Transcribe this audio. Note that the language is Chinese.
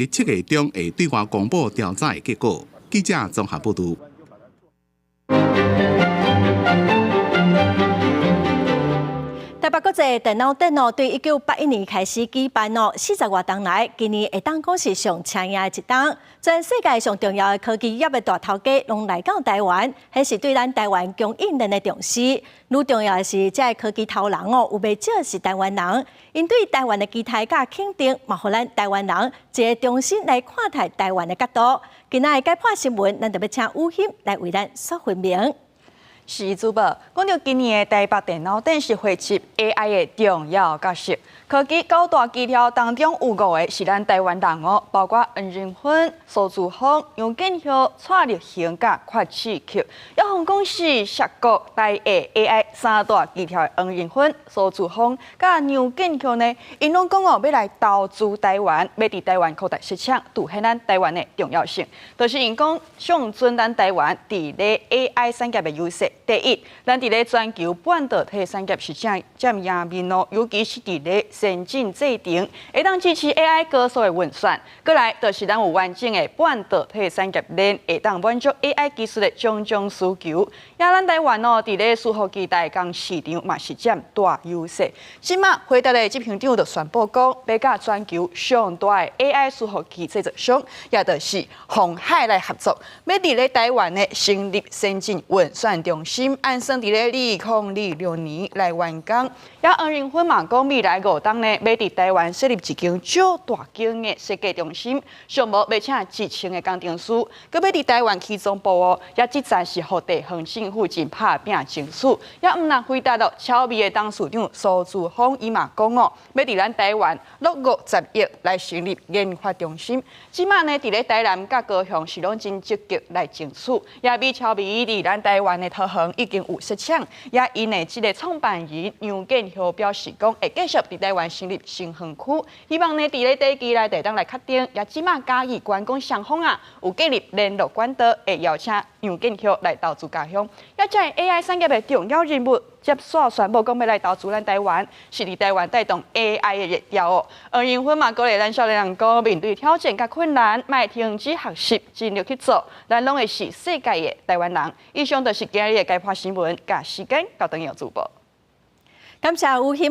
7月中会对外公布调查的结果。记者综合报道。台北国际电脑展对1981年开始举办40多年来，今年会当讲是上抢眼的一档。全世界上重要的科技业的大头家拢来到台湾，迄是对咱台湾供应链的重视。愈重要的是，这科技头人有袂少是台湾人，因对台湾的期待甲肯定，嘛互咱台湾人一个重新来看待台湾的角度。今仔日解破新闻，咱就要请武兴来为咱说分明。是主播，讲到今年的台北电脑展是汇集 AI 的重要角色。科技九大基调当中有5个是咱台湾人哦，包括黄仁勋、苏姿丰、杨建雄、蔡立行甲阙启曲。要红公司涉国台下 AI 3大基调的黄仁勋、苏姿丰甲杨建雄呢，因拢讲要来投资台湾，要伫台湾扩大市场，凸显咱台湾的重要性。就是因讲上尊咱台湾伫咧 AI 产业的优势。第一，咱伫咧全球半导体产业是占赢面哦，尤其是伫咧先进制程，会当支持 AI 高速的运算。过来就是咱有完整的半导体产业链，会当满足 AI 技术的种种需求。也咱台湾哦，伫咧伺服器代工市场嘛是占大优势。即马回答的执行长就宣布讲，要甲全球上大的 AI 伺服器制造商，也就是鸿海来合作，要伫咧台湾的成立先进运算中心。按算伫咧2026年来完工，也黄仁勋嘛讲未来5档呢，要伫台湾设立一间较大间的设计中心，项目要请1000个工程师，佮要伫台湾起总部哦，也即站是互地方政府真拍拼争取，也毋能回答到超美的董事长苏姿丰伊嘛讲哦，要伫咱台湾落50亿来成立研发中心，即马呢伫咧台南甲高雄是拢真积极来争取，也比超美伫咱台湾的投行已经有实抢，也因的这个创办人杨建雄表示讲，会继续伫台湾成立新园区，希望呢伫咧第一期内地当来确定，也即马嘉义关公双方啊有建立联络管道，会邀请杨建雄来投资家乡，也即 AI 产业的重要人物。接续宣布讲要来投资咱台湾，是伫台湾带动 AI 的热潮哦。黄仁勋嘛，鼓励咱少年人讲，面对挑战甲困难，莫停止学习，尽力去做，咱拢会是世界的台湾人。以上就是今日的解破新闻，甲时间交等有主播。感谢武兴。